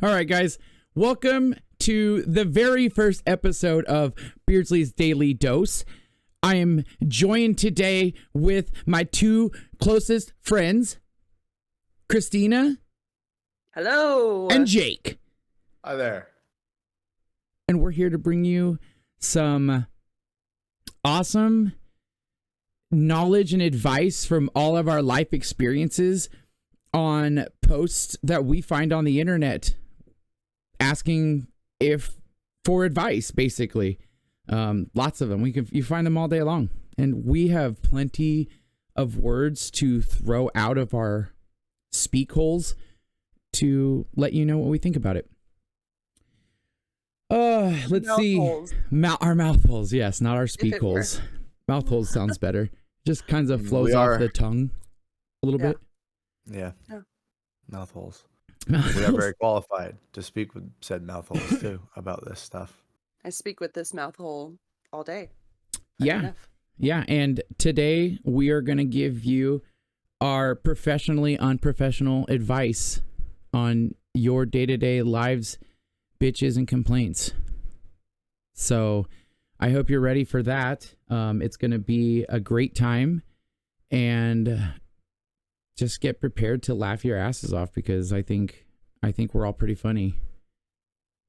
All right, guys. Welcome to the very first episode of Beardsly's Daily Dose. I am joined today with my two closest friends, Christina. Hello. And Jake. Hi there. And we're here to bring you some awesome knowledge and advice from all of our life experiences on posts that we find on the internet asking for advice, basically. Lots of them. You find them all day long. And we have plenty of words to throw out of our speak holes to let you know what we think about it. Let's see. Our mouth holes, yes, not our speak holes. Mouth holes sounds better. Just kind of flows off the tongue a little bit. Yeah. Mouth holes. We are very qualified to speak with said mouth holes too about this stuff. I speak with this mouth hole all day. Yeah. And today we are going to give you our professionally unprofessional advice on your day-to-day lives, bitches, and complaints. So I hope you're ready for that. It's going to be a great time, and just get prepared to laugh your asses off, because I think we're all pretty funny.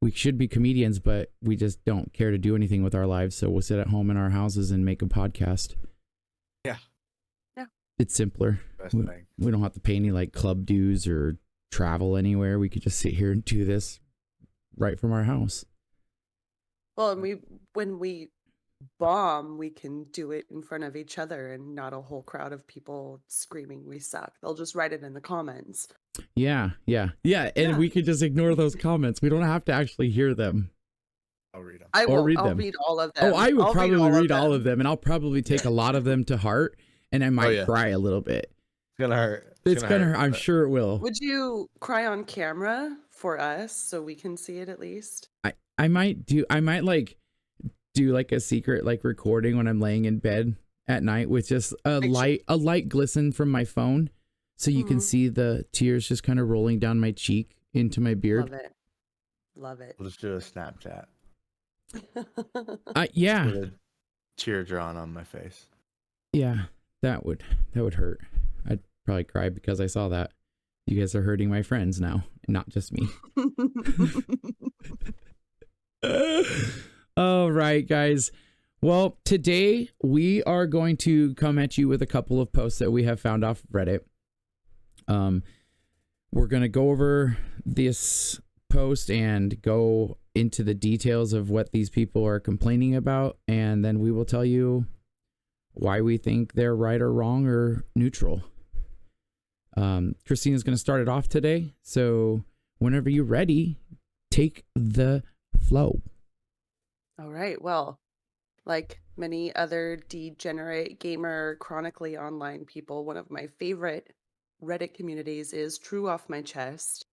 We should be comedians, but we just don't care to do anything with our lives. So we'll sit at home in our houses and make a podcast. Yeah. It's simpler. We don't have to pay any like club dues or travel anywhere. We could just sit here and do this right from our house. Well, and when we bomb, we can do it in front of each other and not a whole crowd of people screaming we suck. They'll just write it in the comments. Yeah. And we could just ignore those comments. We don't have to actually hear them. I'll read them. I'll read all of them. Oh, I would probably read all of them, and I'll probably take a lot of them to heart, and I might cry a little bit. It's gonna hurt. It's gonna hurt. I'm sure it will. Would you cry on camera for us so we can see it at least? I might do like a secret like recording when I'm laying in bed at night with just a light glisten from my phone, so you can see the tears just kind of rolling down my cheek into my beard. Love it. We'll just do a Snapchat. Yeah. With a tear drawn on my face. Yeah, that would hurt. I'd probably cry because I saw that. You guys are hurting my friends now, not just me. All right, guys. Well, today we are going to come at you with a couple of posts that we have found off Reddit. We're going to go over this post and go into the details of what these people are complaining about, and then we will tell you why we think they're right or wrong or neutral. Christina's going to start it off today, so whenever you're ready, take the flow. All right. Well, like many other degenerate gamer chronically online people, one of my favorite Reddit communities is True Off My Chest.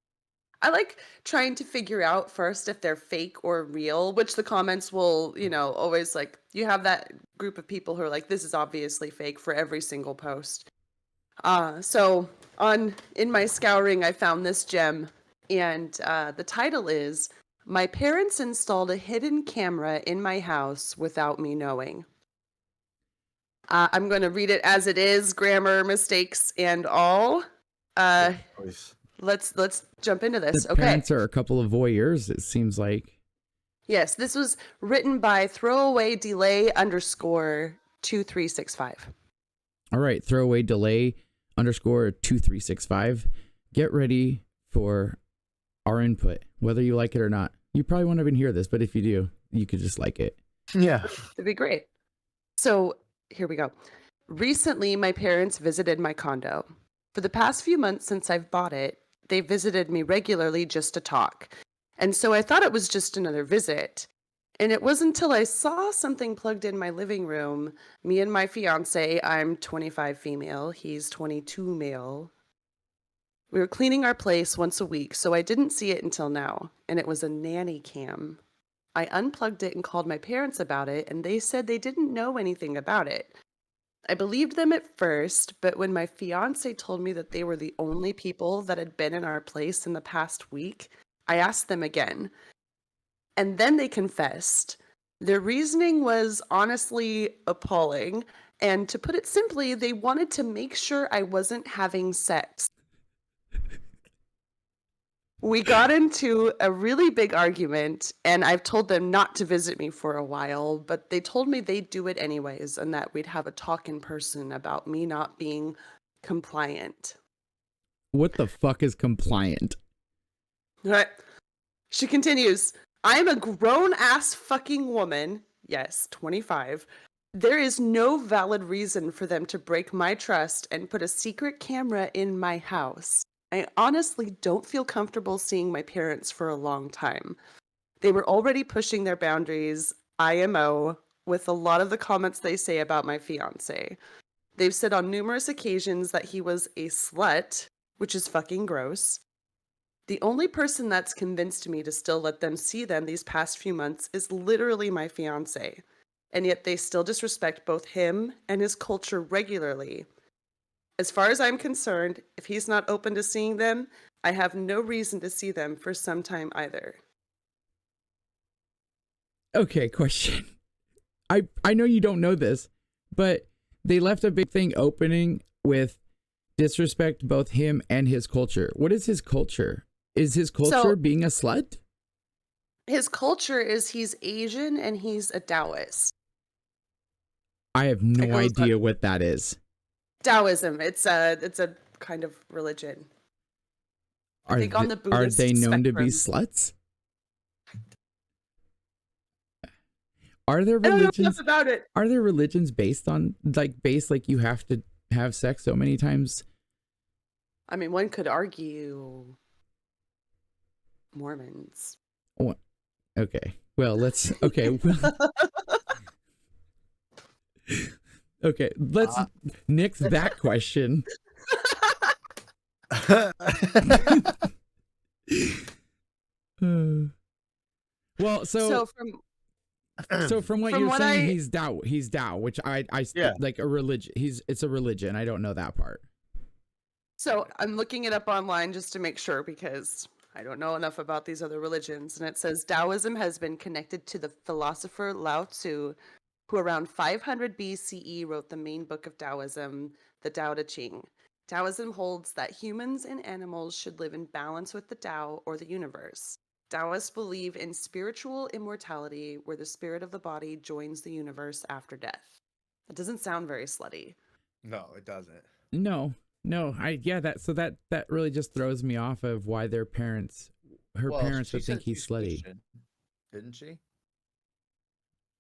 I like trying to figure out first if they're fake or real, which the comments will, always like, you have that group of people who are like, this is obviously fake for every single post. So in my scouring, I found this gem, and the title is, "My parents installed a hidden camera in my house without me knowing." I'm going to read it as it is, grammar mistakes and all. Let's jump into this. The parents are a couple of voyeurs, it seems like. Yes, this was written by throwaway delay _2365. All right, throwaway delay _2365. Get ready for our input, whether you like it or not. You probably won't even hear this, but if you do, you could just like it. Yeah. It'd be great. So here we go. Recently, my parents visited my condo. For the past few months since I've bought it, they visited me regularly just to talk. And so I thought it was just another visit. And it wasn't until I saw something plugged in my living room, me and my fiance, I'm 25 female, he's 22 male. We were cleaning our place once a week, so I didn't see it until now, and it was a nanny cam. I unplugged it and called my parents about it, and they said they didn't know anything about it. I believed them at first, but when my fiance told me that they were the only people that had been in our place in the past week, I asked them again, and then they confessed. Their reasoning was honestly appalling. And to put it simply, they wanted to make sure I wasn't having sex. We got into a really big argument, and I've told them not to visit me for a while, but they told me they'd do it anyways, and that we'd have a talk in person about me not being compliant. What the fuck is compliant? Right. She continues, I'm a grown-ass fucking woman, yes, 25. There is no valid reason for them to break my trust and put a secret camera in my house. I honestly don't feel comfortable seeing my parents for a long time. They were already pushing their boundaries, IMO, with a lot of the comments they say about my fiance. They've said on numerous occasions that he was a slut, which is fucking gross. The only person that's convinced me to still let them see them these past few months is literally my fiance. And yet they still disrespect both him and his culture regularly. As far as I'm concerned, if he's not open to seeing them, I have no reason to see them for some time either. Okay, question. I know you don't know this, but they left a big thing opening with disrespect both him and his culture. What is his culture? Is his culture being a slut? His culture is he's Asian and he's a Taoist. I have no idea what that is. Taoism. It's a kind of religion. I think on the Buddhist are they known spectrum. to be sluts? Are there religions? I don't know enough about it. Are there religions based like you have to have sex so many times? I mean, one could argue Mormons. What? Okay. Well, let's. Okay. Okay. Let's nix that question. Well, so from what you're saying, he's Tao, which I like a religion. It's a religion. I don't know that part. So I'm looking it up online just to make sure because I don't know enough about these other religions. And it says Taoism has been connected to the philosopher Lao Tzu, who around 500 BCE wrote the main book of Taoism, the Tao Te Ching. Taoism holds that humans and animals should live in balance with the Tao or the universe. Taoists believe in spiritual immortality, where the spirit of the body joins the universe after death. That doesn't sound very slutty. No, it doesn't. No, that really just throws me off of why her parents would think he's slutty. Christian, didn't she?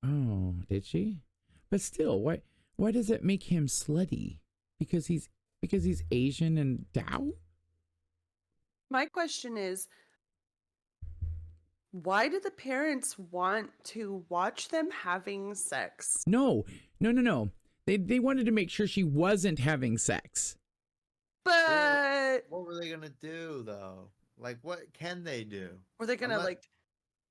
Oh, did she? But still, why does it make him slutty? Because he's Asian and Tao? My question is, why do the parents want to watch them having sex? No. They wanted to make sure she wasn't having sex. But what were they gonna do though? Like, what can they do? Were they gonna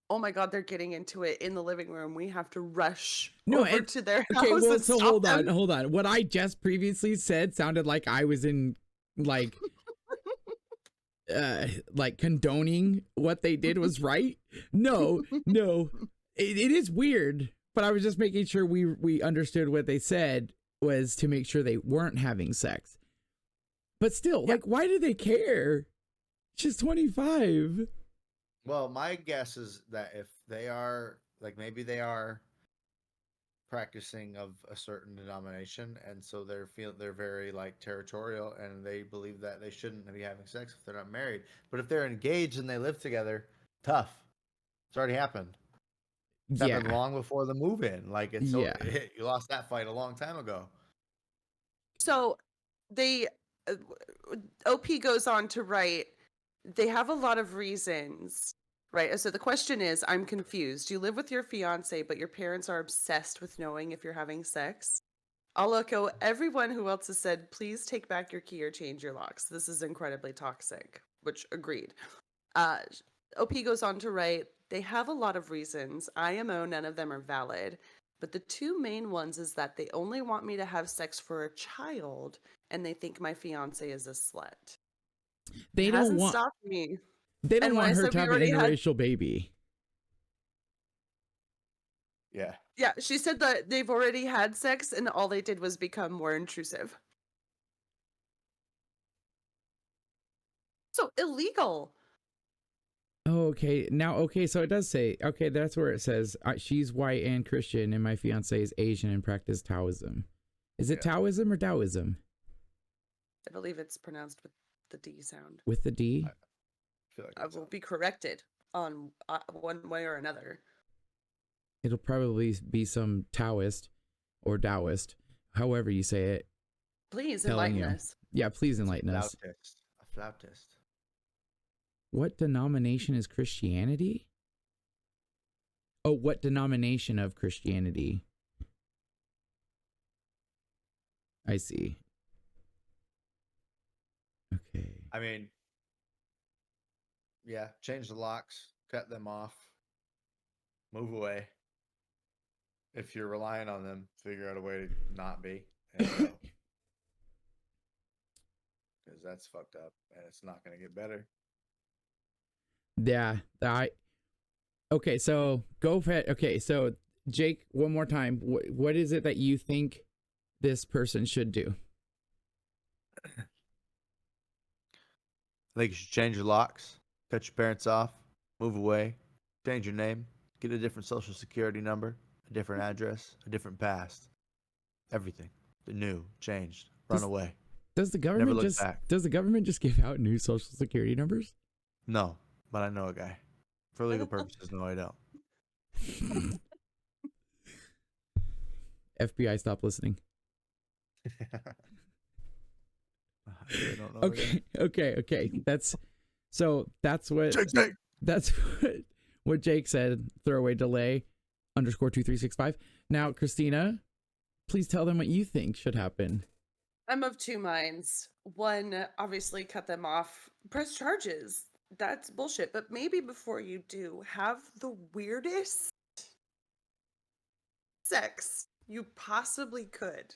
oh my God, they're getting into it in the living room. We have to rush over to their house. Okay, well, and so stop them. hold on. What I just previously said sounded like I was in like condoning what they did was right. No, it is weird, but I was just making sure we understood what they said was to make sure they weren't having sex. But still, like, why do they care? She's 25. Well, my guess is that if they are, like, maybe they are practicing of a certain denomination, and so they're very like territorial, and they believe that they shouldn't be having sex if they're not married. But if they're engaged and they live together, tough. It's already happened. It's happened long before the move-in. Like, you lost that fight a long time ago. So they OP goes on to write, they have a lot of reasons, right? So the question is, I'm confused. You live with your fiance, but your parents are obsessed with knowing if you're having sex. I'll echo everyone who else has said, please take back your key or change your locks. This is incredibly toxic, which agreed. OP goes on to write, they have a lot of reasons. IMO, none of them are valid. But the two main ones is that they only want me to have sex for a child, and they think my fiance is a slut. They don't want. Stopped me. They don't And when want I her said to we have an already had, interracial baby. Yeah. yeah, she said that they've already had sex and all they did was become more intrusive. So illegal. Oh, okay. Now, okay, so it does say, okay, that's where it says she's white and Christian, and my fiance is Asian and practice Taoism. Is it Taoism or Taoism? I believe it's pronounced with the D sound. With the D? I feel like I will be corrected on one way or another. It'll probably be some Taoist or Taoist, however you say it. Please Telling enlighten you. us. Yeah, please enlighten us. A flautist. What denomination is Christianity? Oh, what denomination of Christianity? I see. Okay. I mean, yeah, change the locks, cut them off, move away. If you're relying on them, figure out a way to not be. Because that's fucked up and it's not going to get better. Yeah. Okay, so go ahead. Okay, so Jake, one more time. What is it that you think this person should do? I think you should change your locks, cut your parents off, move away, change your name, get a different social security number, a different address, a different past. Everything. The new, changed, run away. Does the Never government look just back. does the government just give out new social security numbers? No, but I know a guy. For legal purposes, no, I don't. FBI, stop listening. I don't know. Okay. That's what Jake. that's what Jake said. Throwaway delay _2365. Now, Christina, please tell them what you think should happen. I'm of two minds. One, obviously cut them off, press charges. That's bullshit. But maybe before you do, have the weirdest sex you possibly could.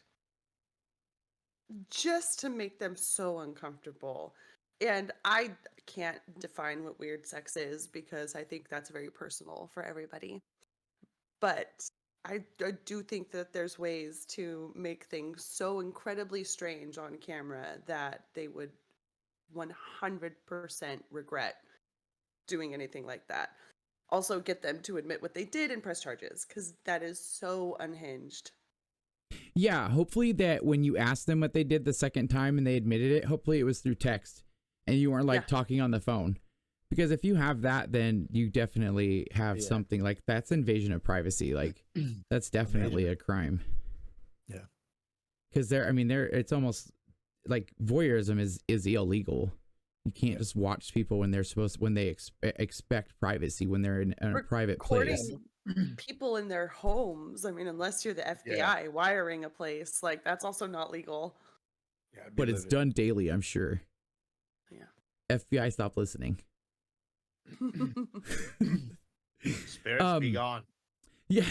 Just to make them so uncomfortable. And I can't define what weird sex is because I think that's very personal for everybody. But I do think that there's ways to make things so incredibly strange on camera that they would 100% regret doing anything like that. Also, get them to admit what they did and press charges because that is so unhinged. Yeah, hopefully that when you asked them what they did the second time and they admitted it, hopefully it was through text and you weren't talking on the phone. Because if you have that, then you definitely have something like that's invasion of privacy. Like that's definitely a crime. Yeah. Because it's almost like voyeurism is illegal. You can't just watch people when they expect privacy, when they're in a private place. People in their homes. I mean, unless you're the FBI wiring a place, like that's also not legal. Yeah, but it's done daily, I'm sure. Yeah. FBI, stop listening. Spirits be gone. Yeah.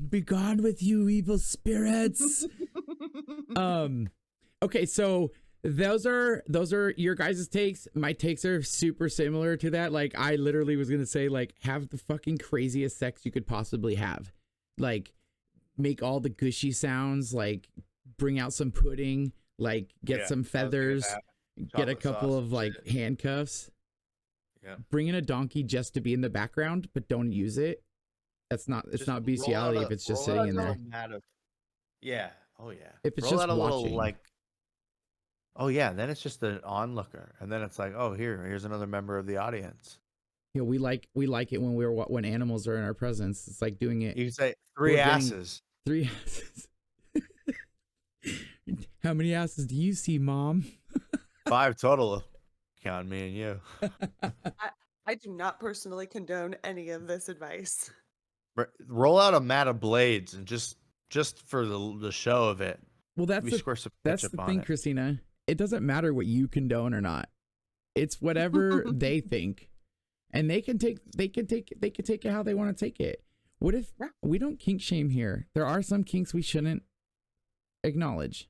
Be gone with you, evil spirits. Okay, so those are your guys' takes. My takes are super similar to that. Like I literally was gonna say, like, have the fucking craziest sex you could possibly have. Like make all the gushy sounds, like bring out some pudding, like get some feathers, get a couple of like handcuffs. Yeah. Bring in a donkey just to be in the background, but don't use it. It's not bestiality if it's just sitting in there. Yeah. Oh yeah. If it's just watching. Then it's just an onlooker, and then it's like, oh, here's another member of the audience. Yeah, we like it when animals are in our presence. It's like doing it. You can say three asses. 3 asses. How many asses do you see, Mom? 5 total. Count me and you. I do not personally condone any of this advice. Roll out a mat of blades and just for the show of it. Well, that's the thing, Christina. It doesn't matter what you condone or not. It's whatever they think, and they can take it how they want to take it. What if we don't kink shame here? There are some kinks we shouldn't acknowledge,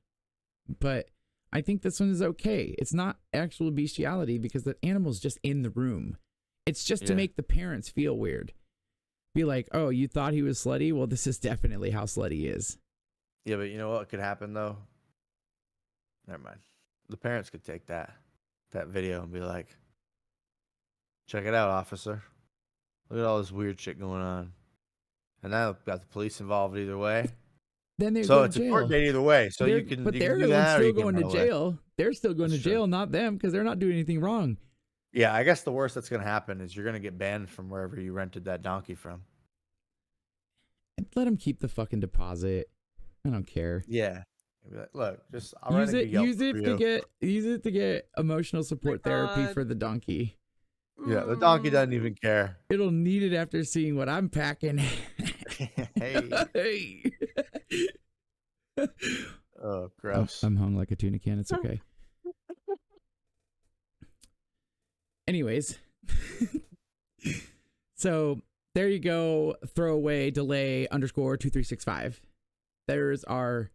but I think this one is okay. It's not actual bestiality because the animal's just in the room. It's just to make the parents feel weird. Be like, oh, you thought he was slutty? Well, this is definitely how slutty is. Yeah, but you know what could happen though? Never mind. The parents could take that video and be like, check it out, officer. Look at all this weird shit going on. And now got the police involved either way. Then they So go it's to a jail. court date either way. So They're- you can but you they're can do the ones that or still you can going to run away. jail. They're still going That's to jail, true. not them, because they're not doing anything wrong. Yeah, I guess the worst that's gonna happen is you're gonna get banned from wherever you rented that donkey from. Let them keep the fucking deposit. I don't care. Yeah. Be like, look, just I'll write a Yelp Use it for to you. get emotional support therapy God. for the donkey. Yeah, the donkey doesn't even care. It'll need it after seeing what I'm packing. Hey. Hey. Oh, gross. I'm hung like a tuna can. It's okay. Anyways, so there you go. Throwaway delay _2365. There's our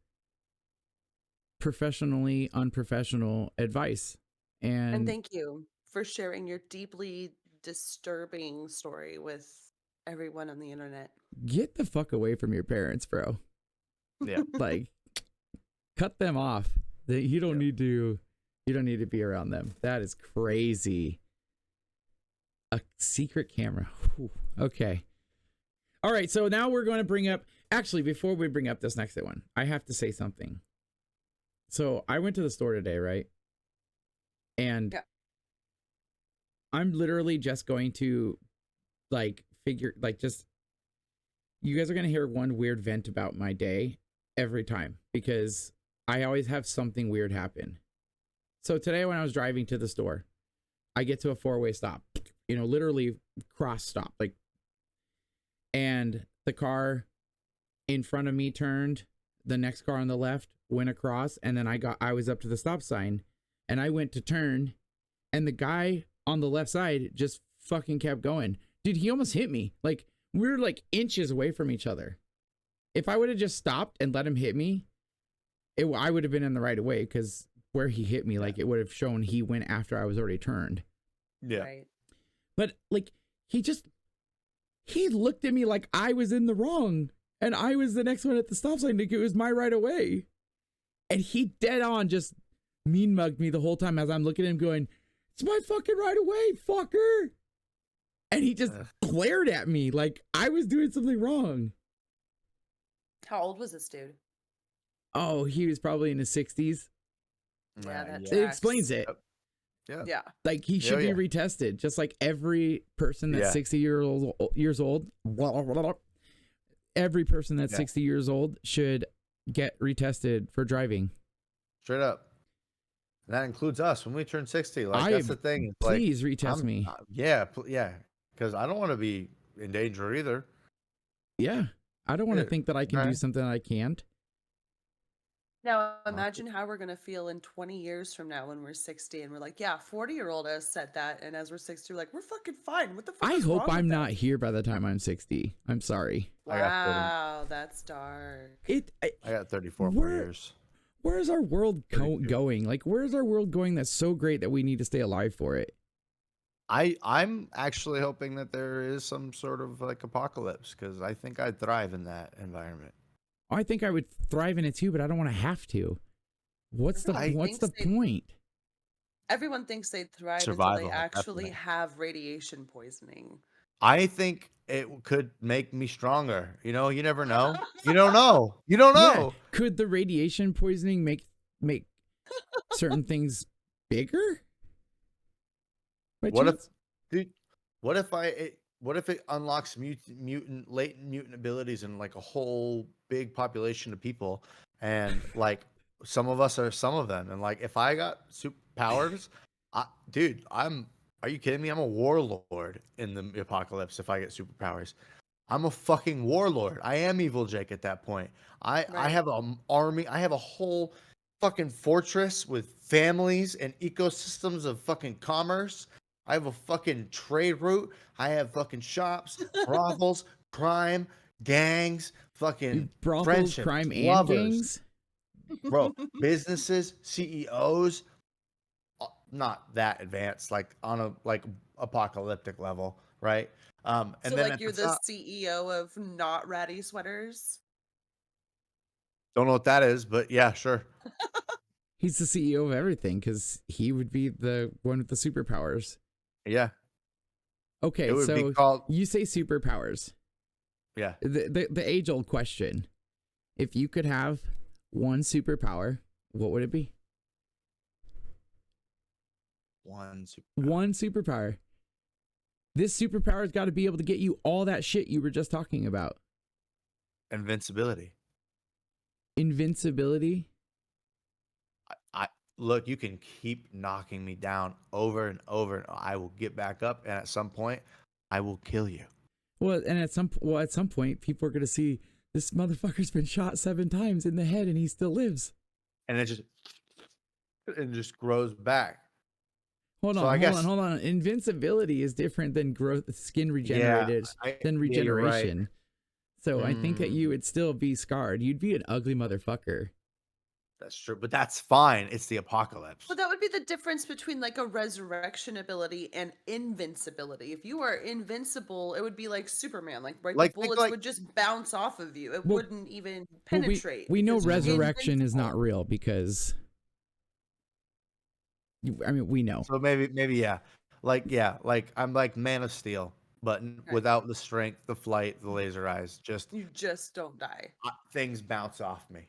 professionally unprofessional advice. And thank you for sharing your deeply disturbing story with everyone on the internet. Get the fuck away from your parents, bro. Yeah. Like, cut them off. You don't need to be around them. That is crazy. A secret camera. Whew. Okay. All right, so now we're going to bring up, actually, before we bring up this next one, I have to say something. So I went to the store today, right? And Yeah. I'm literally just going to you guys are going to hear one weird vent about my day every time because I always have something weird happen. So today when I was driving to the store, I get to a 4-way stop, literally cross stop, and the car in front of me turned, the next car on the left went across, and then I was up to the stop sign and I went to turn, and the guy on the left side just fucking kept going. Dude, he almost hit me. Like, we were like inches away from each other. If I would have just stopped and let him hit me, I would have been in the right of way because where he hit me, it would have shown he went after I was already turned. Yeah. Right. But he looked at me like I was in the wrong and I was the next one at the stop sign. Like it was my right of way. And he dead on just mean mugged me the whole time as I'm looking at him going, it's my fucking right of way, fucker. And he just glared at me like I was doing something wrong. How old was this dude? Oh, he was probably in his 60s. Yeah, that It tracks. explains it. Yeah. Yeah. Like he should Yeah. be retested, just like every person that's 60 years old. Every person that's 60 years old should get retested for driving. Straight up. And that includes us when we turn 60. That's the thing. It's please retest me. Yeah. Because I don't want to be in danger either. Yeah. I don't want to think that I can do Right. something I can't. Now, imagine how we're going to feel in 20 years from now when we're 60 and we're like, yeah, 40-year-old us said that. And as we're 60, we're like, we're fucking fine. What the fuck I is hope wrong I'm with not that? here by the time I'm 60. I'm sorry. Wow, that's dark. I got 34 more years. Where's our world going? Like, where's our world going that's so great that we need to stay alive for it? I'm actually hoping that there is some sort of apocalypse because I think I'd thrive in that environment. I think I would thrive in it too, but I don't want to have to. What's the point? Everyone thinks they thrive Survival, until they actually definitely. have radiation poisoning. I think it could make me stronger. You never know. You don't know. You don't know. Yeah. Could the radiation poisoning make certain things bigger? What if it unlocks latent mutant abilities in a whole big population of people, and some of us are some of them, and if I got superpowers, are you kidding me? I'm a warlord in the apocalypse if I get superpowers. I'm a fucking warlord. I am Evil Jake at that point. I have an army. I have a whole fucking fortress with families and ecosystems of fucking commerce. I have a fucking trade route. I have fucking shops, brothels, crime, gangs, fucking brothels, friendships, crime, and lovers. gangs. bro, businesses, CEOs, not that advanced, like on a like apocalyptic level, right? And So then like at the you're the top, CEO of not ratty sweaters? don't know what that is, but yeah, sure. He's the CEO of everything because he would be the one with the superpowers. Yeah, it Okay, would be so called. you say superpowers. Yeah, The age old question: if you could have one superpower, what would it be? one super One superpower. This superpower's got to be able to get you all that shit you were just talking about. invincibility. Invincibility. I look, you can keep knocking me down over and over, and I will get back up, and at some point, I will kill you. Well, and at some point, people are gonna see this motherfucker's been shot 7 times in the head and he still lives. And it just grows back. Hold So I on, guess hold on. Invincibility is different than growth, skin regenerated, than yeah, you're right. regeneration. So I think that you would still be scarred. You'd be an ugly motherfucker. That's true, but that's fine. It's the apocalypse. Well, that would be the difference between like a resurrection ability and invincibility. If you are invincible, it would be like Superman. Like, right, the Like, think bullets like would just bounce off of you. It Well- wouldn't even Well, penetrate. we know because you're resurrection is not invincible. real because I mean we know. so maybe yeah, like I'm like Man of Steel, but without the strength, the flight, the laser eyes. Just You just don't die. things bounce off me.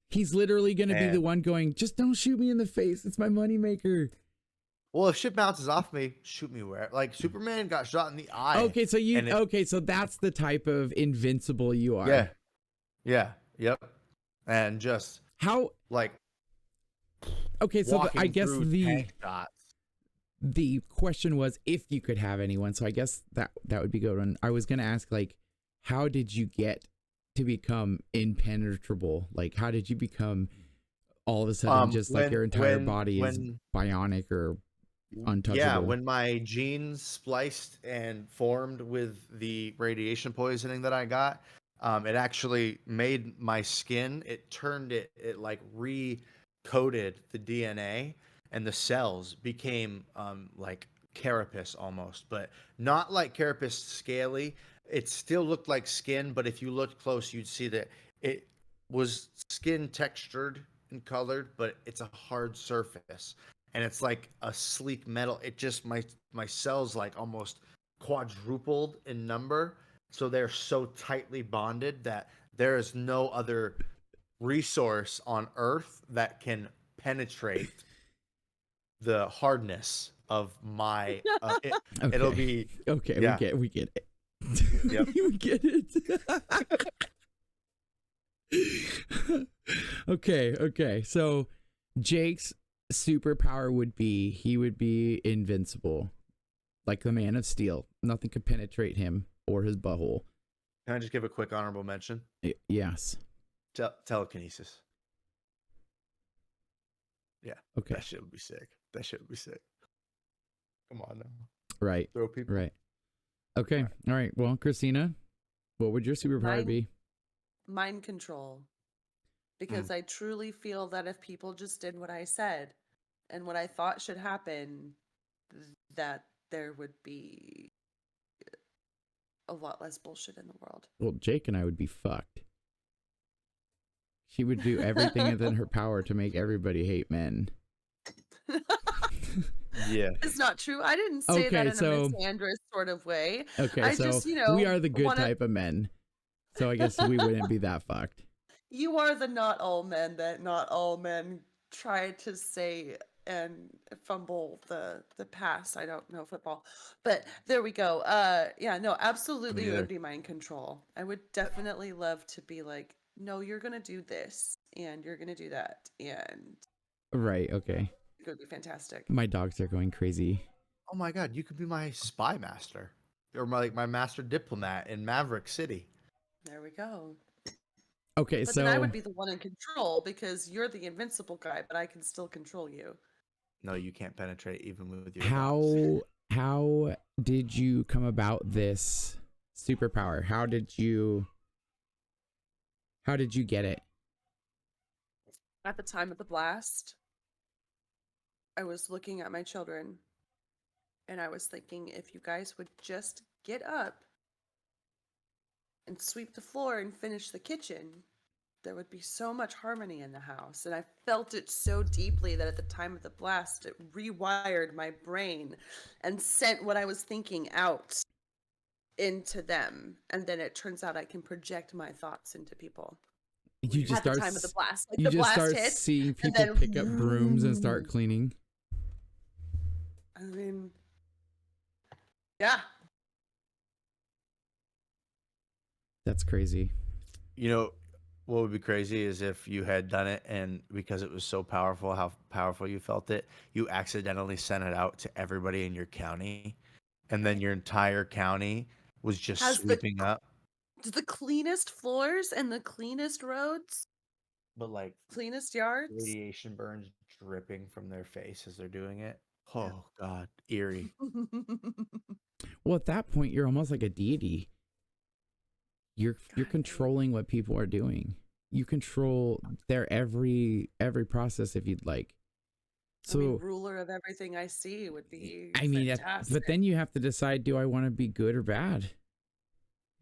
He's literally going to be the And- one going, just don't shoot me in the face. It's my moneymaker. Well, if shit bounces off me, shoot me where. Like Superman got shot in the eye. Okay, so so that's the type of invincible you are. Yep. And just How? like Okay, so walking I guess through tank shots. the question was if you could have anyone. So I guess that would be good one. I was going to ask, like, how did you get to become impenetrable? Like, how did you become all of a sudden just like your entire body is bionic or untouchable? Yeah, when my genes spliced and formed with the radiation poisoning that I got, it actually made my skin. It turned it like recoded the DNA, and the cells became like carapace almost, but not like carapace scaly. It still looked like skin, but if you looked close, you'd see that it was skin textured and colored, but it's a hard surface. And it's like a sleek metal. It just my cells like almost quadrupled in number. So they're so tightly bonded that there is no other resource on Earth that can penetrate the hardness of my. It'll be okay. yeah. We get it. Yep. We get it. Okay. So Jake's superpower would be he would be invincible, like the Man of Steel. Nothing could penetrate him or his butthole. Can I just give a quick honorable mention? Yes. Telekinesis. Yeah. Okay. That shit would be sick. Come on now. Right. Throw people. Right. Okay. All right. Well, Christina, what would your superpower be? Mind control. Because I truly feel that if people just did what I said and what I thought should happen, that there would be a lot less bullshit in the world. Well, Jake and I would be fucked. She would do everything within her power to make everybody hate men. Yeah. It's not true. I didn't say that in a misandrous sort of way. Okay, I so just, we are the good type of men. So I guess we wouldn't be that fucked. You are the not all men that not all men try to say and fumble the pass. I don't know football, but there we go. Yeah, no, absolutely, it would be mind control. I would definitely love to be like, no, you're gonna do this and you're gonna do that, and right. Okay. it would be fantastic. My dogs are going crazy. Oh my god, you could be my spy master, or my master diplomat in Maverick City. There we go. Okay, But so then I would be the one in control because you're the invincible guy, but I can still control you. No, you can't penetrate even with your how did you come about this superpower? How did you get it? At the time of the blast, I was looking at my children and I was thinking, if you guys would just get up and sweep the floor and finish the kitchen, there would be so much harmony in the house. And I felt it so deeply that at the time of the blast, it rewired my brain and sent what I was thinking out into them. And then it turns out I can project my thoughts into people. You just At the start time of the blast. Like you the just blast start hits, seeing and people then pick up brooms and start cleaning. I mean, yeah. That's crazy. You know, what would be crazy is if you had done it and because it was so powerful, how powerful you felt it, you accidentally sent it out to everybody in your county, and then your entire county was just Has sweeping up. the cleanest floors and the cleanest roads, But like cleanest yards. radiation burns dripping from their face as they're doing it. Oh God, eerie. Well, at that point, you're almost like a deity. You're controlling what people are doing. You control their every process if you'd like. So I mean, ruler of everything I see would be I mean, fantastic. but then you have to decide: do I want to be good or bad?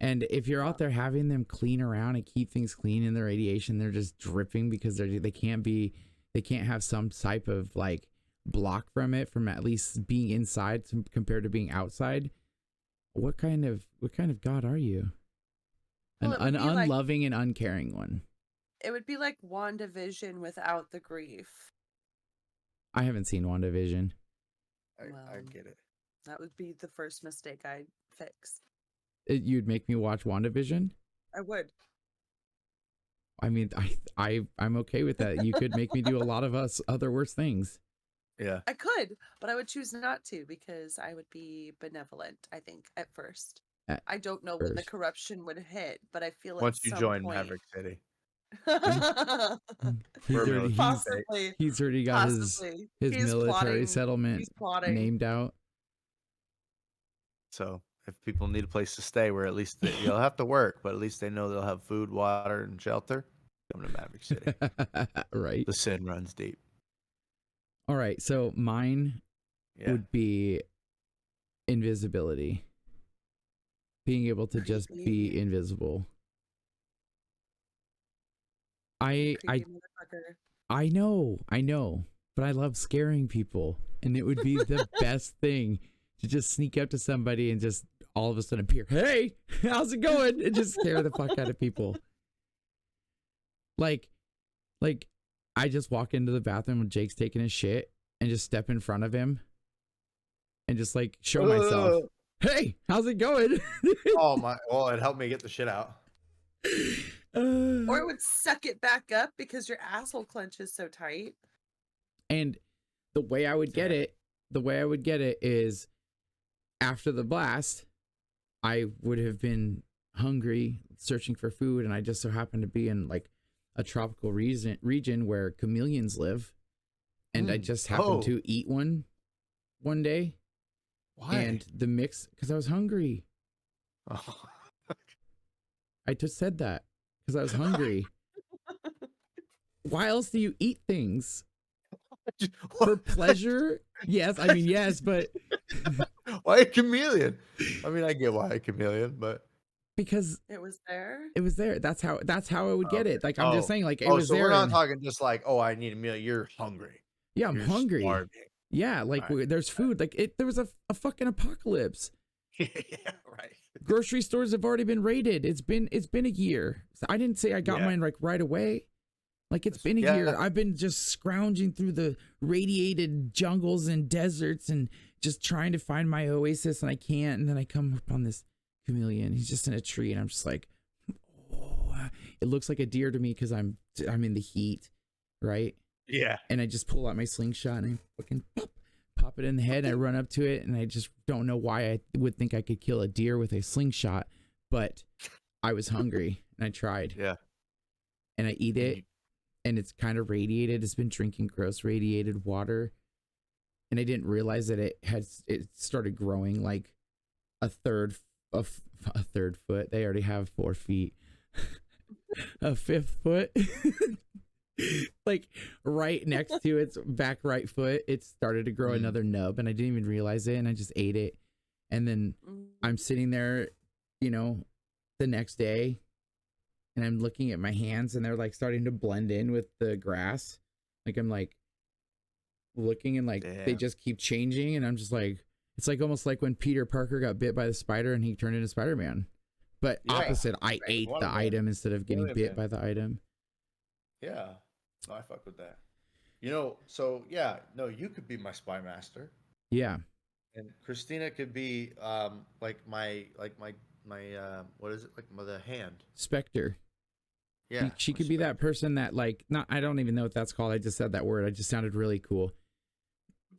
And if you're out there having them clean around and keep things clean in the radiation, they're just dripping because they can't have some type of like block from it from at least being inside compared to being outside. What kind of God are you? Well, An it would be like- unloving and uncaring one. It would be like WandaVision without the grief. I haven't seen WandaVision. I Well, get it. That would be the first mistake I'd fix. You'd make me watch WandaVision? I would. I mean, I'm okay with that. You could make me do a lot of other worse things. Yeah. I could, but I would choose not to because I would be benevolent, I think, at first. At I don't know when the first. corruption would hit, but I feel Once at you some join point... Maverick City. He's already got his Possibly. military plotting, settlement he's plotting. named out. So if people need a place to stay where at least you'll have to work, but at least they know they'll have food, water, and shelter, come to Maverick City. Right. The sin runs deep. All right. So mine Yeah. would be invisibility. Being able to just be Creepy. invisible. I Creepy motherfucker. I know, but I love scaring people, and it would be the best thing to just sneak up to somebody and just all of a sudden appear, "Hey, how's it going?" and just scare the fuck out of people. Like I just walk into the bathroom when Jake's taking his shit and just step in front of him and just like show myself, "Hey, how's it going?" Oh my! Well, it helped me get the shit out. Or it would suck it back up because your asshole clenches so tight. And the way I would get it is after the blast, I would have been hungry, searching for food, and I just so happened to be in like a tropical region where chameleons live, and I just happened to eat one day. Why? And the mix, because I was hungry. Oh. I just said that because I was hungry. Why else do you eat things? For pleasure? Yes, I mean, yes, but why a chameleon? I mean, I get why a chameleon, but because It was there. it was there. That's how I would get it. Like I'm just saying, like it was so there. we're not and- talking just like, oh, I need a meal. You're hungry. yeah, I'm You're hungry. starving. Yeah, like Right. there's food. Like there was a fucking apocalypse. Yeah, right. Grocery stores have already been raided. It's been a year. So I didn't say I got Yeah. mine like right away. Like it's been a Yeah. year. I've been just scrounging through the radiated jungles and deserts and just trying to find my oasis, and I can't. And then I come upon this chameleon. He's just in a tree, and I'm just like, oh, it looks like a deer to me because I'm in the heat, right? Yeah. And I just pull out my slingshot and I fucking pop it in the head, and I run up to it, and I just don't know why I would think I could kill a deer with a slingshot, but I was hungry and I tried. Yeah. And I eat it, and it's kind of radiated. It's been drinking gross radiated water, and I didn't realize that it started growing like a third foot. They already have 4 feet. A 5th foot. like right next to its back right foot, it started to grow Mm. another nub, and I didn't even realize it, and I just ate it. And then I'm sitting there, you know, the next day, and I'm looking at my hands, and they're like starting to blend in with the grass. Like I'm like looking, and like they Damn. just keep changing, and I'm just like, it's like almost like when Peter Parker got bit by the spider and he turned into Spider-Man. But Yeah. opposite, I ate One the of them. item instead of getting Really, bit man. by the item. Yeah. No, I fuck with that. You know, so yeah, no, you could be my spy master. Yeah. And Christina could be like my what is it? Like the hand. Spectre. Yeah. She my could be that specter. person that like, not, I don't even know what that's called. I just said that word. I just sounded really cool.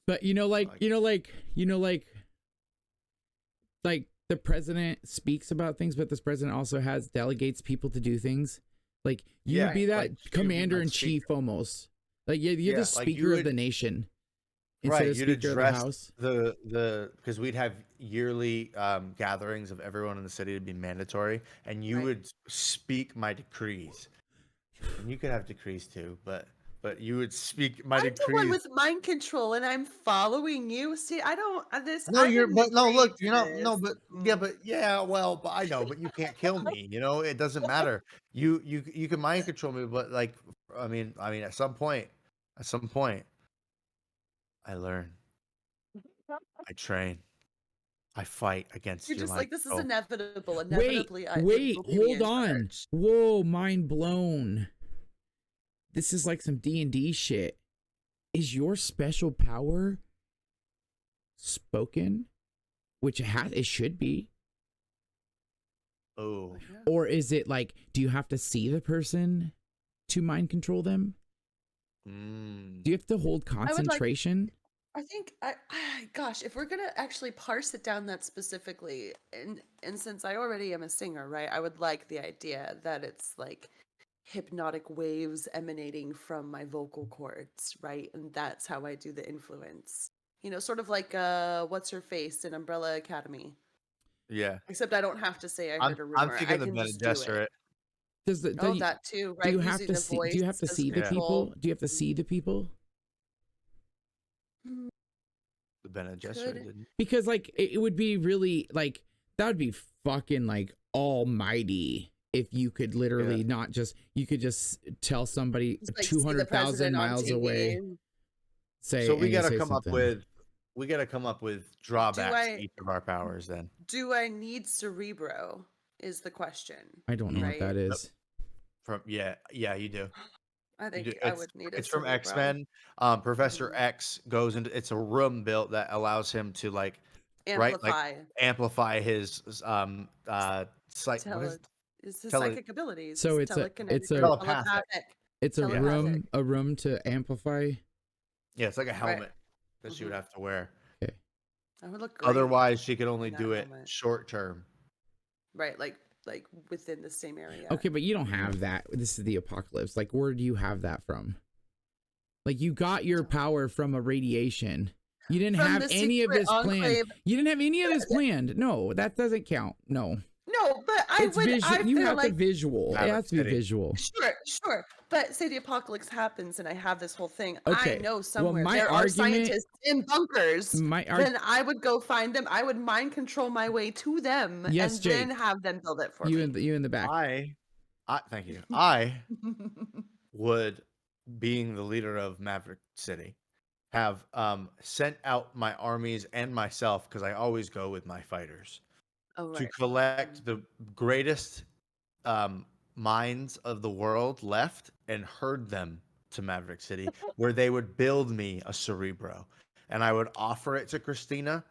But like the president speaks about things, but this president also delegates people to do things. Like you would Yeah, be that like, she would be my commander in chief speaker. almost. Like you're Yeah, the like, speaker you of the would- nation. Instead Right, of you'd speaker of the address house. the because we'd have yearly gatherings of everyone in the city to be mandatory, and you Right. would speak my decrees, and you could have decrees too, but you would speak my I'm the one decrees. with mind control, and I'm following you. See, I don't. This. No, I you're didn't but no, agree look, to you know, no, this. but yeah, well, but I know, but you can't kill me, you know, it doesn't matter. You can mind control me, but like, I mean, at some point, I learn, I train, I fight against You're your just mind like, this is control. inevitable. Wait, Inevitably, it wait, will be me hold in on. charge. Whoa, mind blown. This is like some D&D shit. Is your special power spoken? Which it should be. Oh, Yeah. Or is it like, do you have to see the person to mind control them? mm. Do you have to hold would like- concentration? I think, gosh, if we're gonna actually parse it down that specifically, and since I already am a singer, right, I would like the idea that it's like hypnotic waves emanating from my vocal cords, right, and that's how I do the influence. You know, sort of like what's her face in Umbrella Academy. Yeah, Except I don't have to say I I'm heard a rumor. I thinking the can Bene just do it. Gesserit. Does the Oh, that too, right? do you have Using to the see? voice Do you have to as see the control. people? Do you have to see the people? Mm, The Bene Gesserit Could- didn't. Because like it would be really like that would be fucking like almighty if you could literally not just you could just tell somebody just, like, see the 200,000 president on miles TV. away say So we and gotta say come something. up with drawbacks I- to each of our powers. Then Do I need Cerebro? Is the question. I don't know what that right? is. from yeah, you do. I You think do. I would need a It's from Cerebro. X-Men. Professor Mhm. X goes into it's a room built that allows him to like right, like, Amplify amplify his psych. What is is his tele- psychic abilities. So his it's a- telekinetic it's a- or Telepathic. It's a Telepathic. room to amplify. Yeah, it's like a helmet that she would Mhm. have to wear. That would look great. Otherwise, she could only in that do it helmet. short term. Right, like within the same area. Okay, but you don't have that. This is the apocalypse. Like, where do you have that from? Like, you got your power from a radiation. You didn't From have the any of secret this planned. enclave. You didn't have any of this planned. No, that doesn't count. No, No, but I it's would. visual. You feel have like to visual. It Maverick has to be City. visual. Sure. But say the apocalypse happens and I have this whole thing. Okay, I know well, somewhere my there are argument- scientists in bunkers. My Then I would go find them. I would mind control my way to them Yes, and then Jake. have them build it for you me. in the back. I thank you. I would, being the leader of Maverick City, have sent out my armies and myself, because I always go with my fighters, Oh, to right. collect the greatest minds of the world left and herd them to Maverick City, where they would build me a Cerebro, and I would offer it to Christina,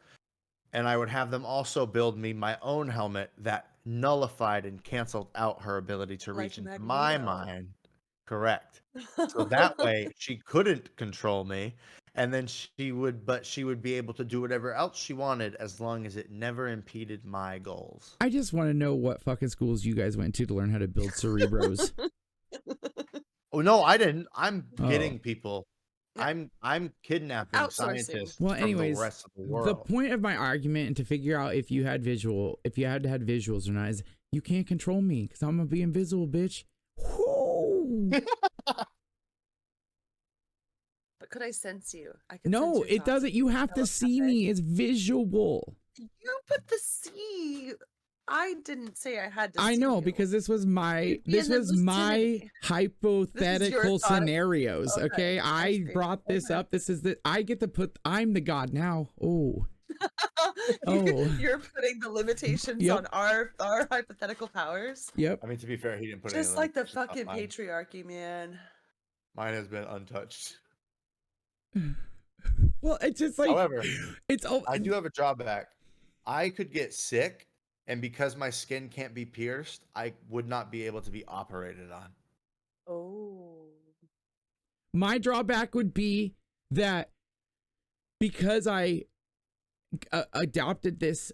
and I would have them also build me my own helmet that nullified and canceled out her ability to Like reach into my Magneto. mind. Correct. So that way she couldn't control me, and then she would be able to do whatever else she wanted as long as it never impeded my goals. I just want to know what fucking schools you guys went to learn how to build Cerebros. Oh no, I didn't. I'm Oh. getting people. Yeah. I'm kidnapping Outsourcing. scientists Well, from anyways, the rest of the The world. point of my argument and to figure out if you had to had visuals or not is you can't control me because I'm gonna be invisible, bitch. Whoo! But could I sense you? I could sense No, your it thoughts. doesn't. You have to see me. It's visual. You put the C. I didn't say I had to I see know you. because this was my You'd be in the vicinity. hypothetical thought. scenarios. Okay, I see. brought this Okay. up. This is the I get to put. I'm the god now. Oh, Oh. You're putting the limitations Yep. on our hypothetical powers. yep. I mean, to be fair, he didn't put any Just like the limitations on fucking mine. patriarchy, man. Mine has been untouched. Well, it's just like However, it's. Oh, I do have a drawback. I could get sick, and because my skin can't be pierced, I would not be able to be operated on. Oh. My drawback would be that because I adopted this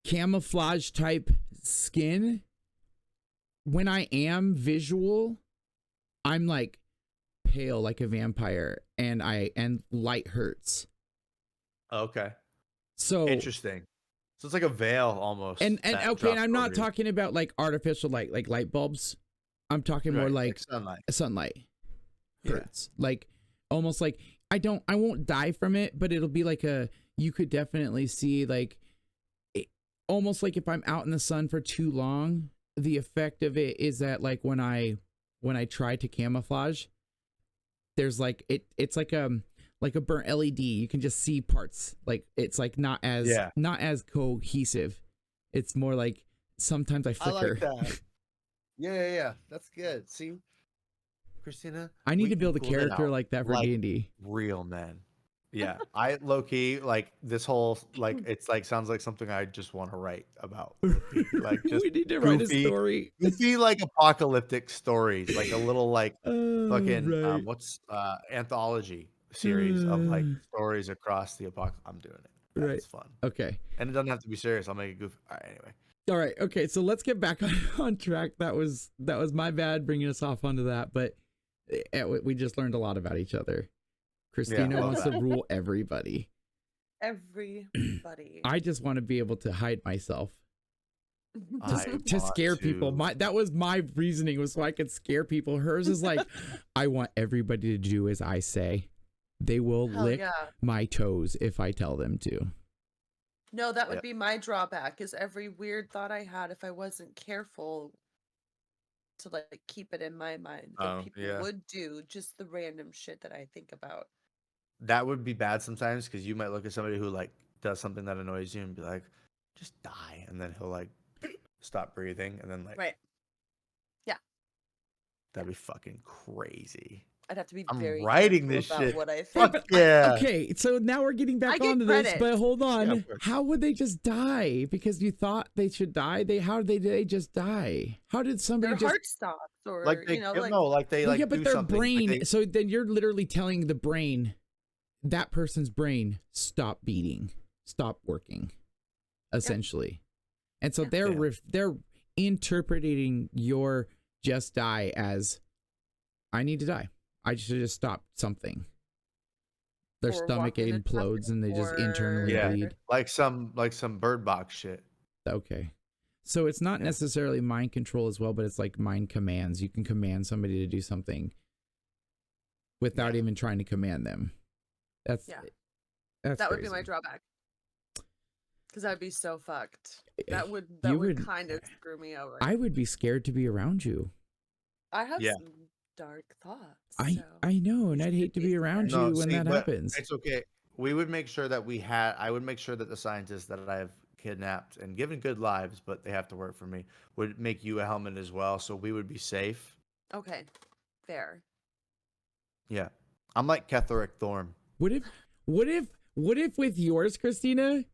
camouflage type skin, when I am visual, I'm like pale like a vampire, and light hurts. Okay. So Interesting. So it's like a veil almost. and that okay, and drops I'm not over you. talking about like artificial light, like light bulbs. I'm talking more Right, like sunlight. sunlight. Yeah. Hurts. Like almost like I won't die from it, but it'll be like you could definitely see like almost like if I'm out in the sun for too long, the effect of it is that like when I try to camouflage, there's like it's like a burnt LED. You can just see parts. Like it's like not as cohesive. It's more like sometimes I flicker. I like that. Yeah. That's good. See, Christina, I need we to build a equaled it character out like that for like D&D. real men. Yeah, I low key like this whole like it's like sounds like something I just want to write about. Like just We need to write a goofy- story. goofy like apocalyptic stories, like a little like fucking right. what's anthology series of like stories across the apocalypse. I'm doing it. Right. It's fun, Okay. and it doesn't have to be serious. I'll make it goofy. All right, anyway. All right. Okay. So let's get back on track. That was my bad bringing us off onto that, but we just learned a lot about each other. Christina love wants that. to rule everybody. Everybody. I just want to be able to hide myself I to want scare people. to- That was my reasoning, was so I could scare people. Hers is like, I want everybody to do as I say. They will Hell lick yeah. my toes if I tell them to. No, that would Yep. be my drawback, is every weird thought I had, if I wasn't careful to like keep it in my mind, that Oh, people yeah. would do just the random shit that I think about. That would be bad sometimes because you might look at somebody who like does something that annoys you and be like, just die, and then he'll like stop breathing, and then like Right. Yeah. that'd be fucking crazy. I'd have to be I'm very writing careful this about shit. what I think. Fuck yeah. Okay, so now we're getting back I get onto this, credit. but hold on. Yeah, of course. How would they just die? Because you thought they should die. How did they just die? How did somebody Their just heart stops, or Like they like no, like they Well, like yeah, but do their something. like, brain. they- So then you're literally telling the brain, that person's brain, stop beating, stop working, essentially. And so Yeah. they're interpreting your just die as, I need to die. I should just stop something. Their Or stomach walk in a implodes and they just or- internally Yeah. bleed. like some bird box shit. Okay. So it's not Yeah. necessarily mind control as well, but it's like mind commands. You can command somebody to do something without Yeah. even trying to command them. That's Yeah. that's that would be my crazy. drawback. Because I'd be so fucked. Eh, That would you would would- kind of screw me over. I would be scared to be around you. I have Yeah. some dark thoughts. I so know, and you I'd hate to should be be around scared. you when see, that but happens. It's okay. We would make sure that I would make sure that the scientists that I have kidnapped and given good lives, but they have to work for me, would make you a helmet as well, so we would be safe. Okay, fair. Yeah. I'm like Ketherick Thorm. What if with yours, Christina,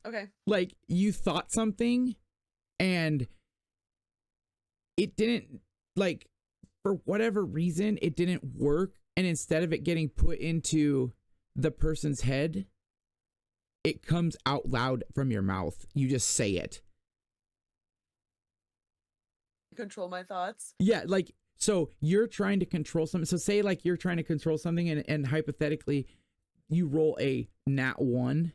Okay. like you thought something and it didn't, like, for whatever reason, it didn't work, and instead of it getting put into the person's head, it comes out loud from your mouth. You just say it. Control my thoughts. Yeah, like, so you're trying to control something. So say like you're trying to control something, and hypothetically you roll a nat 1,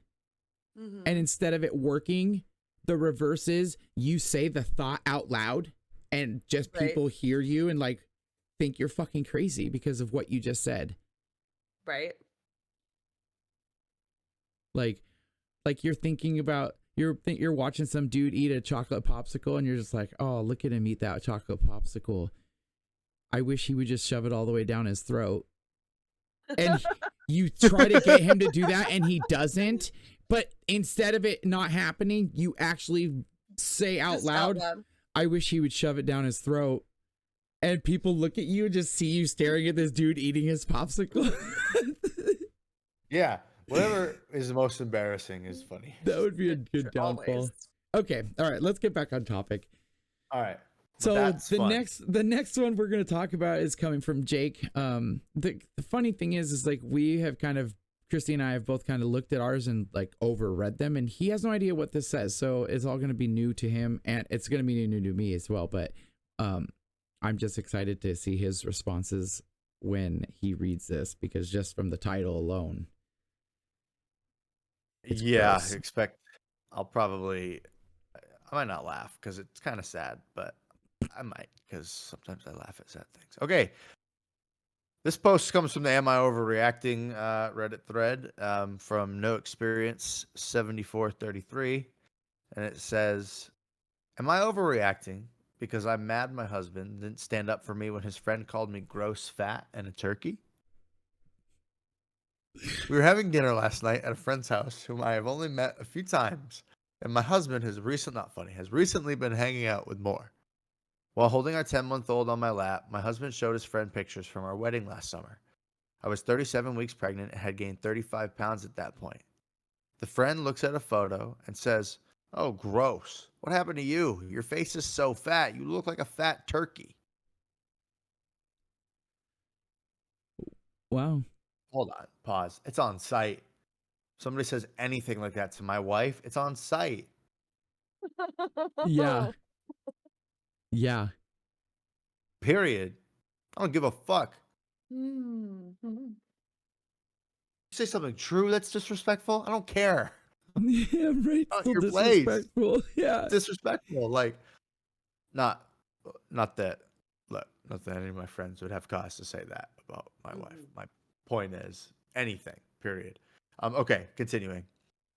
Mhm. and instead of it working, the reverse is you say the thought out loud, and just Right. people hear you and like think you're fucking crazy because of what you just said. Right. Like you're thinking about you're watching some dude eat a chocolate popsicle and you're just like, oh, look at him eat that chocolate popsicle. I wish he would just shove it all the way down his throat. And you try to get him to do that and he doesn't. But instead of it not happening, you actually say out Just loud, I wish he would shove it down his throat. And people look at you and just see you staring at this dude eating his popsicle. Yeah. Whatever is the most embarrassing is funny. That would be a good downfall. Always. Okay. All right. Let's get back on topic. All right. So That's the fun. next one we're going to talk about is coming from Jake. The funny thing is like we have kind of, Christy and I have both kind of looked at ours and like overread them, and he has no idea what this says. So it's all going to be new to him, and it's going to be new to me as well. But I'm just excited to see his responses when he reads this, because just from the title alone. It's Yeah, gross. I might not laugh because it's kind of sad, but I might, because sometimes I laugh at sad things. Okay. This post comes from the Am I Overreacting Reddit thread from No Experience 7433. And it says, am I overreacting because I'm mad my husband didn't stand up for me when his friend called me gross, fat, and a turkey? We were having dinner last night at a friend's house whom I have only met a few times, and my husband has recently been hanging out with more. While holding our 10-month-old on my lap, my husband showed his friend pictures from our wedding last summer. I was 37 weeks pregnant and had gained 35 pounds at that point. The friend looks at a photo and says, "Oh, gross. What happened to you? Your face is so fat. You look like a fat turkey." Wow. Hold on. Pause. It's on site. Somebody says anything like that to my wife, it's on site. Yeah. Yeah. Period. I don't give a fuck. Mhm. You say something true that's disrespectful, I don't care. Yeah, right. Not Still your place. disrespectful. Yeah. Disrespectful. Like, not that any of my friends would have cause to say that about my wife. My point is anything, period. Okay, continuing.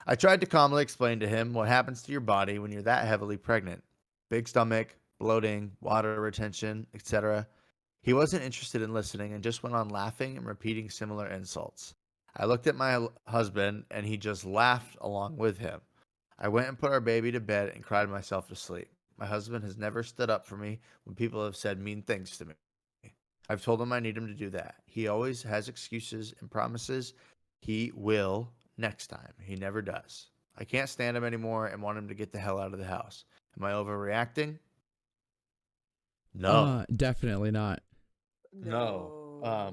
I tried to calmly explain to him what happens to your body when you're that heavily pregnant. Big stomach, bloating, water retention, etc. He wasn't interested in listening and just went on laughing and repeating similar insults. I looked at my husband and he just laughed along with him. I went and put our baby to bed and cried myself to sleep. My husband has never stood up for me when people have said mean things to me. I've told him I need him to do that. He always has excuses and promises he will next time. He never does. I can't stand him anymore and want him to get the hell out of the house. Am I overreacting? No. Definitely not. No.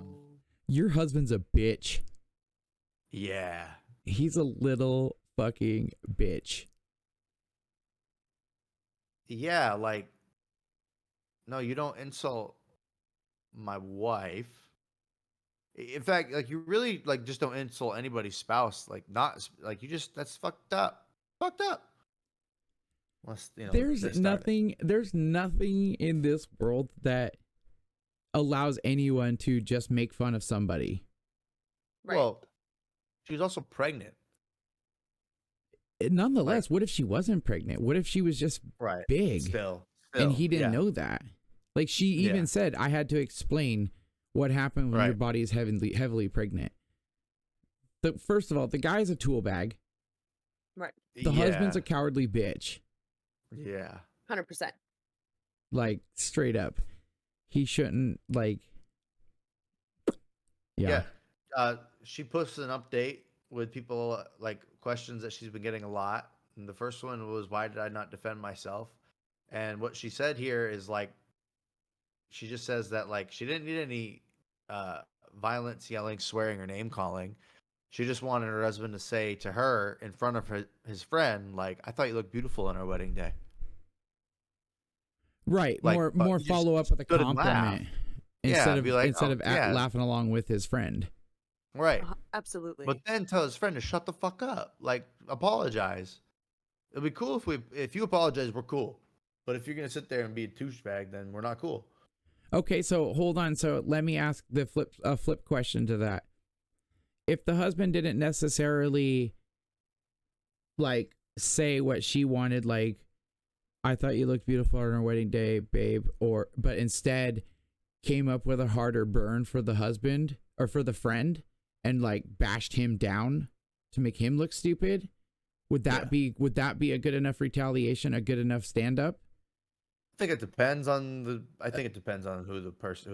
Your husband's a bitch. Yeah. He's a little fucking bitch. Yeah, like, no, you don't insult my wife. In fact, like, you really, like, just don't insult anybody's spouse. Like, not, like, you just, that's fucked up. Fucked up. Unless, you know, There's they started. nothing in this world that allows anyone to just make fun of somebody. Right. Well, she was also pregnant. Nonetheless, what if she wasn't pregnant? What if she was just Right. big Still. and he didn't yeah. know that? Like, she even Yeah. said, I had to explain what happened when your Right. body is heavily pregnant. First of all, the guy's a tool bag. Right. The husband's a cowardly bitch. Yeah. 100%. Like, straight up. He shouldn't, like... Yeah. She posted an update with people, like, questions that she's been getting a lot. And the first one was, why did I not defend myself? And what she said here is, like, she just says that, like, she didn't need any violence, yelling, swearing, or name calling. She just wanted her husband to say to her in front of his friend, like, I thought you looked beautiful on our wedding day. Right. Like, more but he follow up just with a stood and compliment laughed. instead of be like, instead "Oh, of yeah." laughing along with his friend. Right. Absolutely. But then tell his friend to shut the fuck up. Like, apologize. It'd be cool if you apologize, we're cool. But if you're gonna sit there and be a douchebag, then we're not cool. Okay, so hold on. So let me ask the flip question to that. if the husband didn't necessarily like say what she wanted, like, I thought you looked beautiful on our wedding day, babe, but instead came up with a harder burn for the husband or for the friend and like bashed him down to make him look stupid, would that be a good enough retaliation, a good enough stand up? I think it depends on who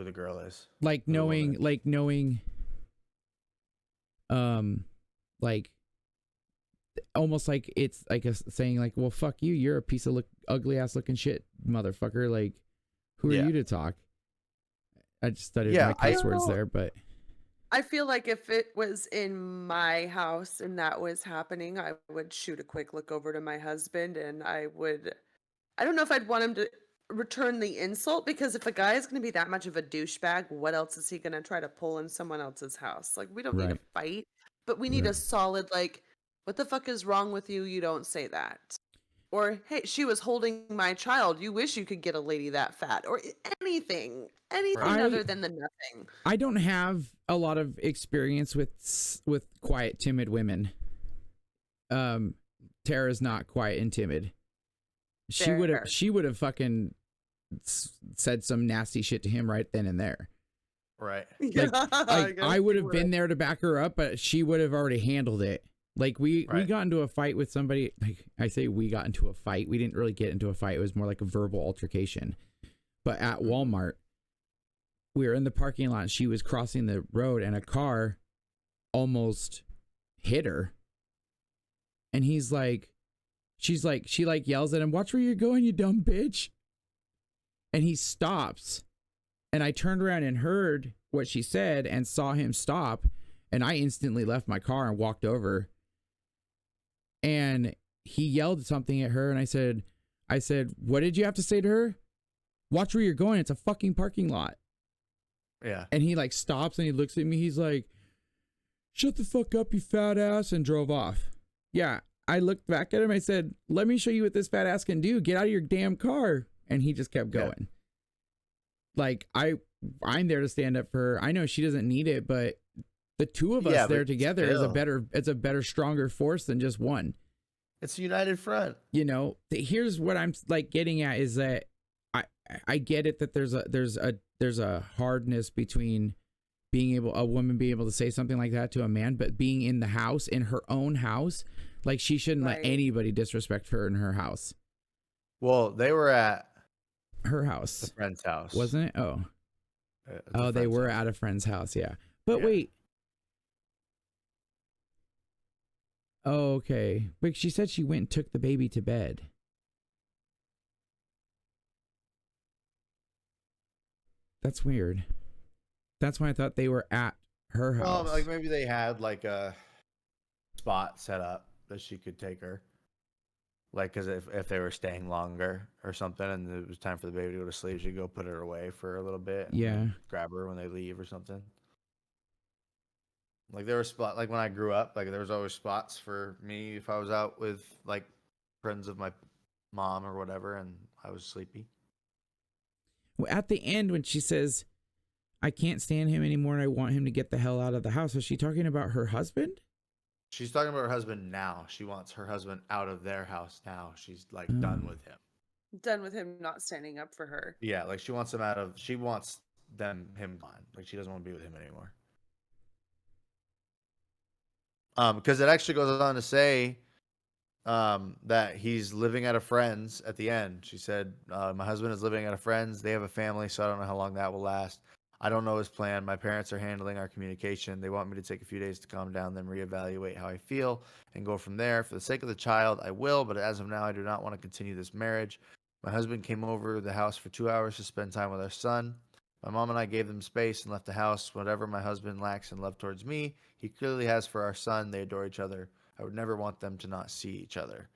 the girl is. Like knowing like almost like it's like saying like, well, fuck you, you're a piece of ugly ass looking shit, motherfucker. Like, who are you to talk? I just studied my cuss words there, but I feel like if it was in my house and that was happening, I would shoot a quick look over to my husband and I don't know if I'd want him to return the insult, because if a guy is going to be that much of a douchebag, what else is he going to try to pull in someone else's house? Like, we don't need a fight, but we need a solid, like, what the fuck is wrong with you? You don't say that. Or, hey, she was holding my child. You wish you could get a lady that fat. Or anything other than the nothing. I don't have a lot of experience with quiet, timid women. Tara's not quiet and timid. She would have fucking said some nasty shit to him right then and there. Right. Like, I would have been there to back her up, but she would have already handled it. Like we got into a fight with somebody. Like, I say we got into a fight. We didn't really get into a fight. It was more like a verbal altercation. But at Walmart, we were in the parking lot. She was crossing the road and a car almost hit her. And she yells at him, "Watch where you're going, you dumb bitch." And he stops. And I turned around and heard what she said and saw him stop. And I instantly left my car and walked over. And he yelled something at her. And I said, "What did you have to say to her? Watch where you're going. It's a fucking parking lot." Yeah. And he like stops and he looks at me. He's like, "Shut the fuck up, you fat ass," and drove off. Yeah. I looked back at him. I said, "Let me show you what this fat ass can do. Get out of your damn car." And he just kept going. Yeah. Like, I'm there to stand up for her. I know she doesn't need it, but the two of us there together is a better, stronger force than just one. It's a united front. You know, here's what I'm like getting at is that I get it that there's a hardness between a woman being able to say something like that to a man, but being in the house, in her own house, like she shouldn't let anybody disrespect her in her house. Well, they were at her house, the friend's house, wasn't it? They were at a friend's house, yeah. But wait. Oh, okay. But she said she went and took the baby to bed. That's weird. That's why I thought they were at her house. Well, like maybe they had like a spot set up that she could take her. Like, because if they were staying longer or something and it was time for the baby to go to sleep, she'd go put her away for a little bit. And grab her when they leave or something. Like, there were spots, like when I grew up, like there was always spots for me if I was out with like friends of my mom or whatever and I was sleepy. Well, at the end when she says, "I can't stand him anymore and I want him to get the hell out of the house," is she talking about her husband? She's talking about her husband now. She wants her husband out of their house now. She's like done with him. Done with him not standing up for her. Yeah, like she wants him him gone. Like she doesn't want to be with him anymore. Because it actually goes on to say that he's living at a friend's at the end. She said, "My husband is living at a friend's. They have a family, so I don't know how long that will last. I don't know his plan. My parents are handling our communication. They want me to take a few days to calm down, then reevaluate how I feel and go from there. For the sake of the child, I will, but as of now, I do not want to continue this marriage. My husband came over the house for 2 hours to spend time with our son. My mom and I gave them space and left the house. Whatever my husband lacks in love towards me, he clearly has for our son. They adore each other. I would never want them to not see each other."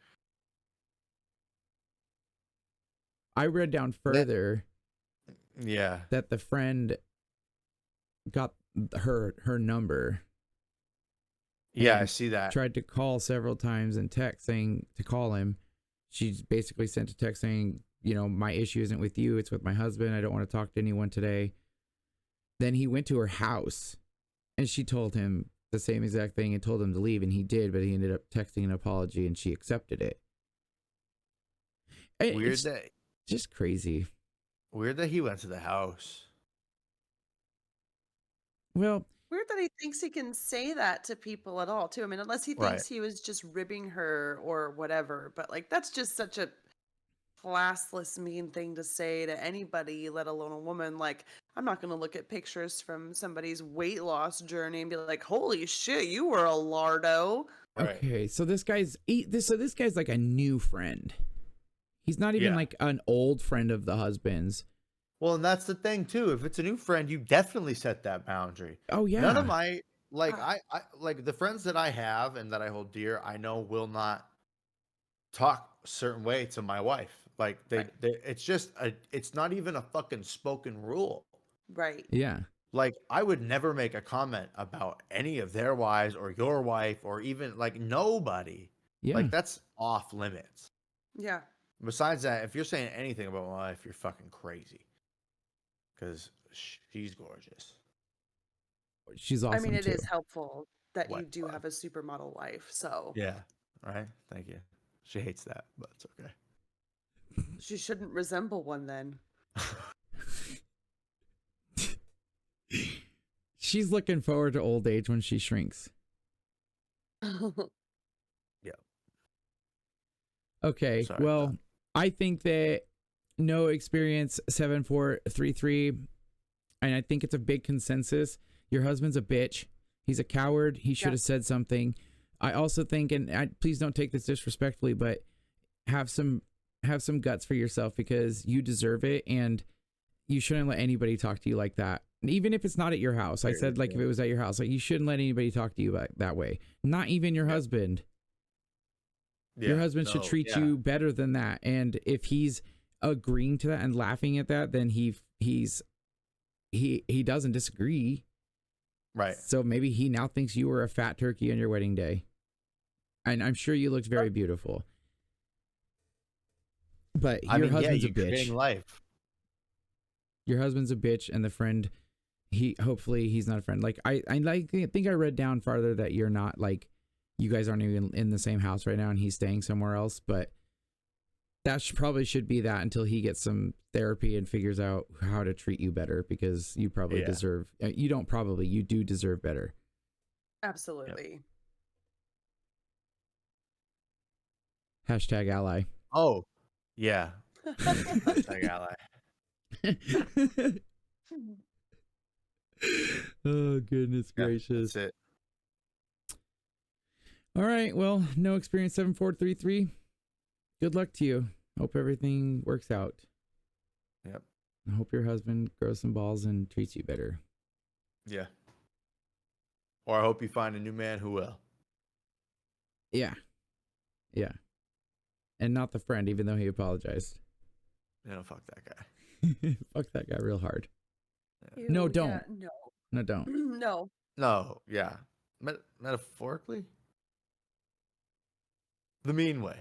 I read down further that the friend got her number. Yeah, I see that. Tried to call several times and text saying to call him. She's basically sent a text saying, you know, "My issue isn't with you, it's with my husband. I don't want to talk to anyone today." Then he went to her house and she told him, the same exact thing and told him to leave, and he did, but he ended up texting an apology and she accepted it. Weird It's that just crazy. he went to the house. Well, Weird that he thinks he can say that to people at all, too. I mean, unless he Right. thinks he was just ribbing her or whatever. But like, that's just such a classless, mean thing to say to anybody, let alone a woman. Like, I'm not going to look at pictures from somebody's weight loss journey and be like, "Holy shit, you were a lardo." Right. okay, so this guy's like a new friend. He's not even Yeah. like an old friend of the husband's. Well, and that's the thing too. If it's a new friend, you definitely set that boundary. Oh yeah. None of my like Ah. I like the friends that I have and that I hold dear, I know will not talk a certain way to my wife. Like they it's just it's not even a fucking spoken rule. Right. Yeah. Like I would never make a comment about any of their wives or your wife or even like nobody. Yeah. Like that's off limits. Yeah. Besides that, if you're saying anything about my wife, you're fucking crazy. Because she's gorgeous. She's awesome I mean, it too. is helpful that you What? do have a supermodel wife. So Yeah. Right. Thank you. She hates that, but it's okay. she shouldn't resemble one then. She's looking forward to old age when she shrinks. Yeah. Okay. Sorry, well, Tom. I think that no experience 7433, and I think it's a big consensus. Your husband's a bitch. He's a coward. He should Yeah. have said something. I also think, and please don't take this disrespectfully, but have some guts for yourself because you deserve it, and you shouldn't let anybody talk to you like that. And even if it's not at your house, I said like if it was at your house, like you shouldn't let anybody talk to you that way. Not even your husband. Your husband should treat you better than that. And if he's agreeing to that and laughing at that, then he doesn't disagree. Right. So maybe he now thinks you were a fat turkey on your wedding day. And I'm sure you looked very beautiful. But your husband's a bitch. Life. Your husband's a bitch, and the friend, hopefully he's not a friend. Like I think I read down farther that you're not like, you guys aren't even in the same house right now, and he's staying somewhere else. But that probably should be that until he gets some therapy and figures out how to treat you better, because you probably deserve. You do deserve better. Absolutely. Hashtag ally. Oh, yeah. Hashtag ally. Oh goodness Yeah, gracious. that's it. All right, well, no experience 7433. Good luck to you. Hope everything works out. Yep. I hope your husband grows some balls and treats you better. Yeah. Or I hope you find a new man who will. Yeah. Yeah. And not the friend, even though he apologized. Fuck that guy. Fuck that guy real hard. Ew, No, yeah, don't. no. No, don't. No. No, yeah. Metaphorically? The mean way.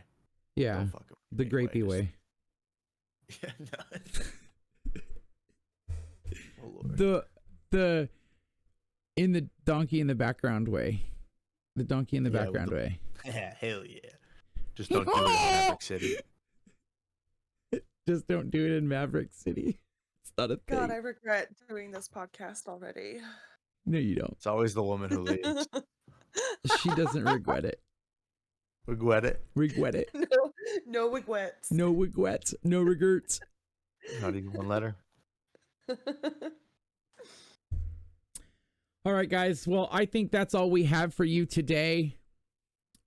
Yeah. Don't fuck him. The Mean grapey way. Yeah, no. Oh, Lord. The in the donkey in the background way. The donkey in the Yeah, background way. Yeah, hell yeah. Just don't do it in Maverick City. Just don't do it in Maverick City. It's not a thing. God, I regret doing this podcast already. No, you don't. It's always the woman who leaves. She doesn't regret it. Regret it. Regret it. No regrets. No regrets. No regrets. Not even one letter. All right, guys. Well, I think that's all we have for you today.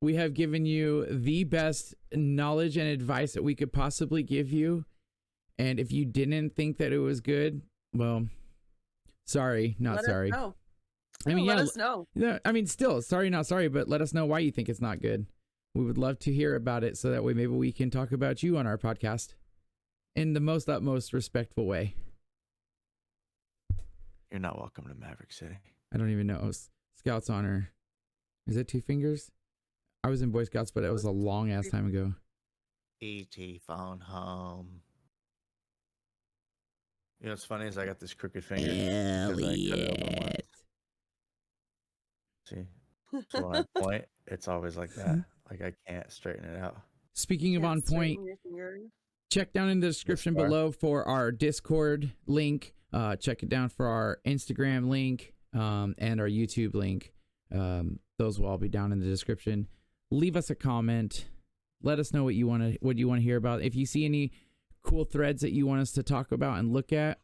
We have given you the best knowledge and advice that we could possibly give you. And if you didn't think that it was good, well, sorry, not Let sorry. Us know. I mean, let us know. Yeah, I mean, still, sorry, not sorry, but let us know why you think it's not good. We would love to hear about it so that way maybe we can talk about you on our podcast in the most utmost respectful way. You're not welcome to Maverick City. I don't even know. Oh, Scouts honor. Is it 2 fingers? I was in Boy Scouts, but it was a long ass time ago. E.T. phone home. You know what's funny is I got this crooked finger. 'cause I cut it open once. See, so when I point, it's always like that. Like I can't straighten it out. Speaking of Can't on point, straighten your finger. check down in the description star. below for our Discord link. Check it down for our Instagram link and our YouTube link. Those will all be down in the description. Leave us a comment. Let us know what you want to hear about. If you see any cool threads that you want us to talk about and look at,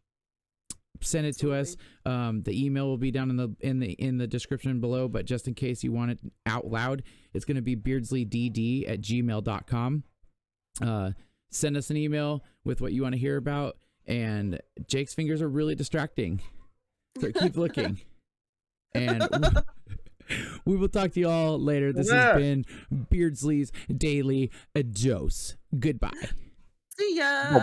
send it to us. The email will be down in the description below, but just in case you want it out loud, it's going to be beardslydd@gmail.com. Send us an email with what you want to hear about, and Jake's fingers are really distracting, so keep looking. And we will talk to you all later. This has been Beardsly's Daily Dose. Goodbye. See ya.